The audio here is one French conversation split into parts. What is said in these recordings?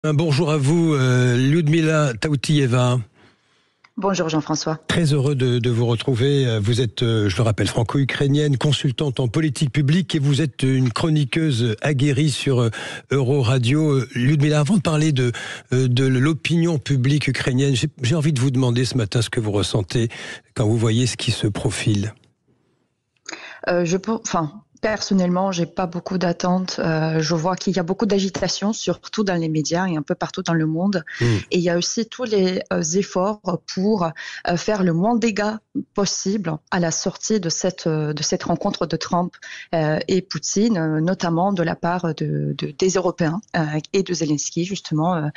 Un bonjour à vous, Lyudmila Taoutieva. Bonjour Jean-François. Très heureux de vous retrouver. Vous êtes, je le rappelle, franco-ukrainienne, consultante en politique publique et vous êtes une chroniqueuse aguerrie sur Euroradio. Lyudmila, avant de parler de l'opinion publique ukrainienne, j'ai envie de vous demander ce matin ce que vous ressentez quand vous voyez ce qui se profile. Personnellement, j'ai pas beaucoup d'attentes. Je vois qu'il y a beaucoup d'agitation, surtout dans les médias et un peu partout dans le monde. Et il y a aussi tous les efforts pour faire le moins de dégâts possible à la sortie de cette rencontre de Trump et Poutine, notamment de la part des Européens et de Zelensky, justement,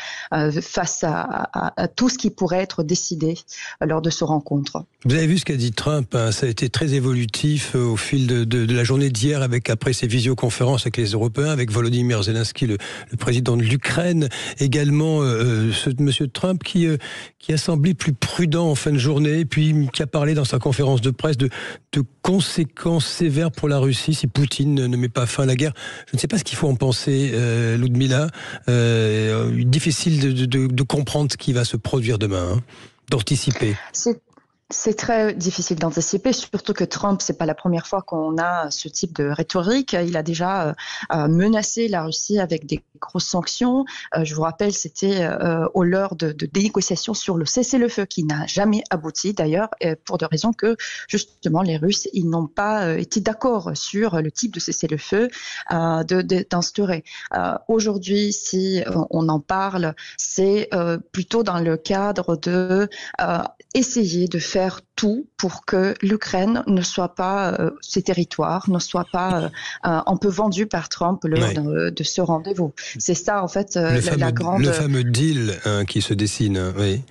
face à tout ce qui pourrait être décidé lors de cette rencontre. Vous avez vu ce qu'a dit Trump, hein, ça a été très évolutif au fil de la journée d'hier, après ses visioconférences avec les Européens, avec Volodymyr Zelensky, le président de l'Ukraine, également monsieur Trump qui a semblé plus prudent en fin de journée, puis qui a parlé dans sa conférence de presse de conséquences sévères pour la Russie si Poutine ne met pas fin à la guerre. Je ne sais pas ce qu'il faut en penser, Lyudmila. Difficile de comprendre ce qui va se produire demain, hein, d'anticiper. C'est très difficile d'anticiper, surtout que Trump, c'est pas la première fois qu'on a ce type de rhétorique. Il a déjà menacé la Russie avec des grosses sanctions. Je vous rappelle, c'était au l'heure de négociations sur le cessez-le-feu qui n'a jamais abouti d'ailleurs, pour des raisons que justement les Russes, ils n'ont pas été d'accord sur le type de cessez-le-feu d'instaurer. Aujourd'hui, si on en parle, c'est plutôt dans le cadre de essayer de faire tout pour que l'Ukraine ne soit pas, ses territoires ne soient pas un peu vendus par Trump lors de ce rendez-vous. C'est ça, en fait, le fameux deal qui se dessine, oui.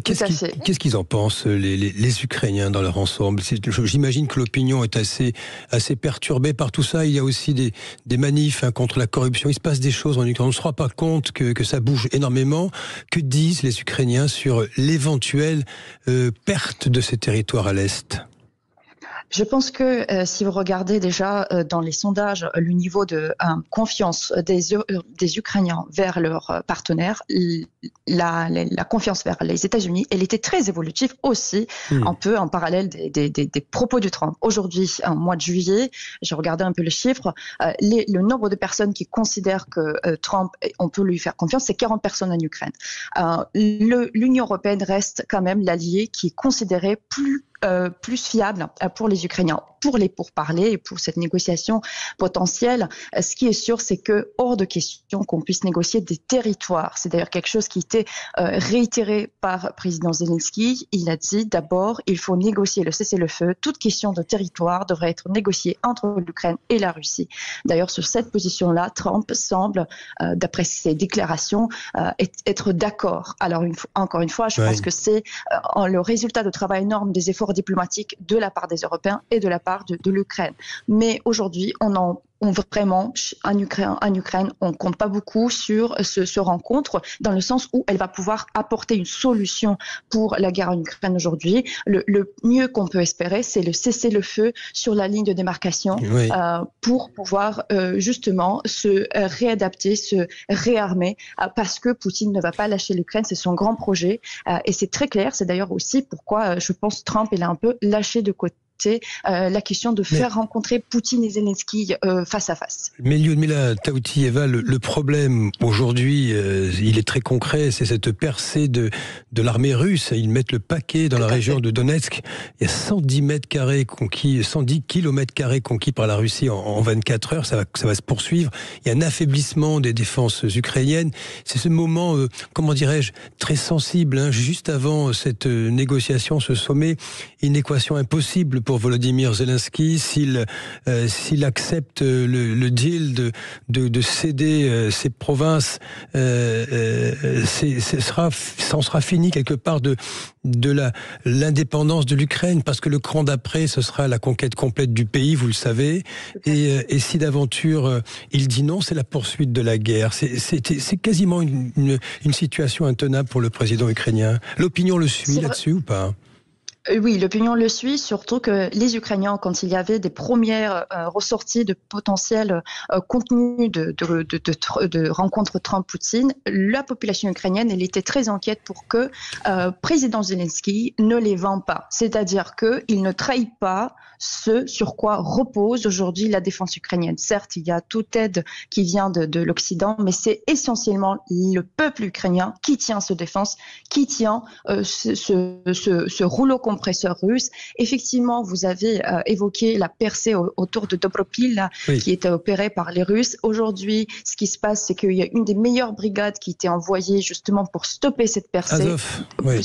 Qu'est-ce qu'ils en pensent, les Ukrainiens dans leur ensemble? J'imagine que l'opinion est assez perturbée par tout ça. Il y a aussi des manifs contre la corruption. Il se passe des choses en Ukraine. On ne se rend pas compte que ça bouge énormément. Que disent les Ukrainiens sur l'éventuelle perte de ces territoires à l'Est? Je pense que si vous regardez déjà dans les sondages le niveau de confiance des Ukrainiens vers leurs partenaires, la confiance vers les États-Unis, elle était très évolutive aussi, un peu en parallèle des propos de Trump. Aujourd'hui, en mois de juillet, j'ai regardé un peu les chiffres, le nombre de personnes qui considèrent que Trump, on peut lui faire confiance, c'est 40 personnes en Ukraine. L'Union européenne reste quand même l'allié qui est considéré plus fiable pour les Ukrainiens, pour les pourparlers et pour cette négociation potentielle. Ce qui est sûr, c'est que hors de question qu'on puisse négocier des territoires. C'est d'ailleurs quelque chose qui était réitéré par le président Zelensky. Il a dit d'abord, il faut négocier le cessez-le-feu. Toute question de territoire devrait être négociée entre l'Ukraine et la Russie. D'ailleurs, sur cette position-là, Trump semble, d'après ses déclarations, être d'accord. Alors, encore une fois, je pense que c'est le résultat de travail énorme des efforts diplomatiques de la part des Européens et de la part de l'Ukraine. Mais aujourd'hui, on vraiment, en Ukraine, on compte pas beaucoup sur ce rencontre, dans le sens où elle va pouvoir apporter une solution pour la guerre en Ukraine aujourd'hui. Le mieux qu'on peut espérer, c'est le cessez-le-feu sur la ligne de démarcation pour pouvoir justement se réadapter, se réarmer, parce que Poutine ne va pas lâcher l'Ukraine, c'est son grand projet. Et c'est très clair, c'est d'ailleurs aussi pourquoi je pense Trump il a un peu lâché de côté la question de faire rencontrer Poutine et Zelensky face à face. Mais Lyudmila Taoutieva, le problème aujourd'hui, il est très concret, c'est cette percée de l'armée russe. Ils mettent le paquet dans la région de Donetsk. Il y a 110 mètres carrés conquis, 110 kilomètres carrés conquis par la Russie en 24 heures. Ça va se poursuivre. Il y a un affaiblissement des défenses ukrainiennes. C'est ce moment, comment dirais-je, très sensible, hein, juste avant cette négociation, ce sommet, une équation impossible pour Volodymyr Zelensky s'il accepte le deal de céder ces provinces. Ça en sera fini quelque part de l'indépendance de l'Ukraine, parce que le cran d'après, ce sera la conquête complète du pays, vous le savez. Et si d'aventure il dit non, c'est la poursuite de la guerre. C'est quasiment une situation intenable pour le président ukrainien. L'opinion le suit là-dessus ou pas ? Oui, l'opinion le suit, surtout que les Ukrainiens, quand il y avait des premières ressorties de potentiels contenus de rencontres Trump-Poutine, la population ukrainienne, elle était très inquiète pour que président Zelensky ne les vend pas. C'est-à-dire qu'il ne trahit pas ce sur quoi repose aujourd'hui la défense ukrainienne. Certes, il y a toute aide qui vient de l'Occident, mais c'est essentiellement le peuple ukrainien qui tient cette défense, qui tient ce rouleau compresseur russe. Effectivement, vous avez évoqué la percée autour de Dobropil, oui, qui était opérée par les Russes. Aujourd'hui, ce qui se passe, c'est qu'il y a une des meilleures brigades qui était envoyée justement pour stopper cette percée. Azov, oui.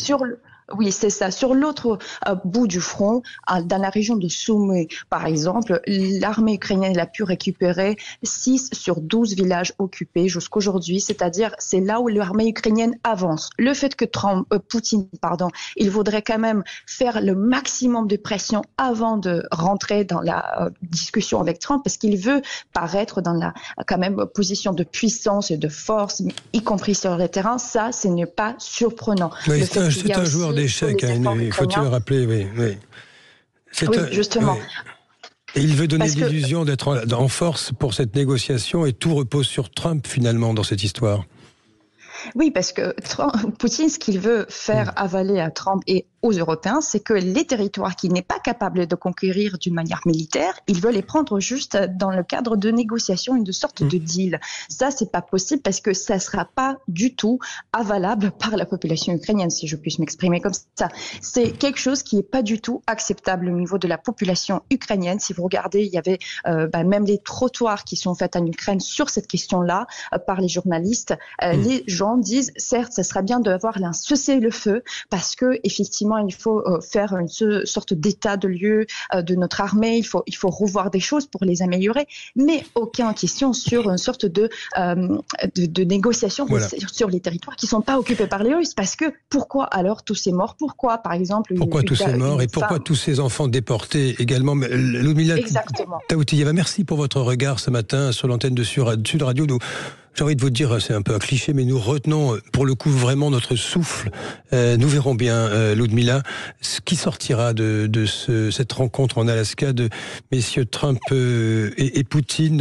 Oui, c'est ça. Sur l'autre bout du front, dans la région de Soumy, par exemple, l'armée ukrainienne a pu récupérer 6 sur 12 villages occupés jusqu'aujourd'hui, c'est-à-dire c'est là où l'armée ukrainienne avance. Le fait que Poutine, il voudrait quand même faire le maximum de pression avant de rentrer dans la discussion avec Trump, parce qu'il veut paraître dans la quand même position de puissance et de force, y compris sur le terrain. Ça, ce n'est pas surprenant. Oui, c'est un joueur d'échecs, il faut-il le rappeler, oui. Oui, justement. Oui. Et il veut donner l'illusion d'être en force pour cette négociation et tout repose sur Trump finalement dans cette histoire. Oui, parce que Poutine, ce qu'il veut faire avaler à Trump et aux Européens, c'est que les territoires qu'il n'est pas capable de conquérir d'une manière militaire, il veut les prendre juste dans le cadre de négociations, une sorte de deal. Ça, c'est pas possible parce que ça sera pas du tout avalable par la population ukrainienne, si je puisse m'exprimer comme ça. C'est quelque chose qui est pas du tout acceptable au niveau de la population ukrainienne. Si vous regardez, il y avait même les trottoirs qui sont faits en Ukraine sur cette question-là par les journalistes. Les gens disent, certes, ça sera bien d'avoir un cessez-le-feu parce que effectivement, il faut faire une sorte d'état de lieu de notre armée, il faut revoir des choses pour les améliorer, mais aucune question sur une sorte de négociation sur les territoires qui ne sont pas occupés par les Russes. Parce que pourquoi alors tous ces morts? Pourquoi, par exemple... Pourquoi tous ces morts et pourquoi tous ces enfants déportés également? Ludmila Taoutiyeva, merci pour votre regard ce matin sur l'antenne de Sud Radio. J'ai envie de vous dire, c'est un peu un cliché, mais nous retenons pour le coup vraiment notre souffle. Nous verrons bien, Ludmila, ce qui sortira de cette rencontre en Alaska de messieurs Trump et Poutine.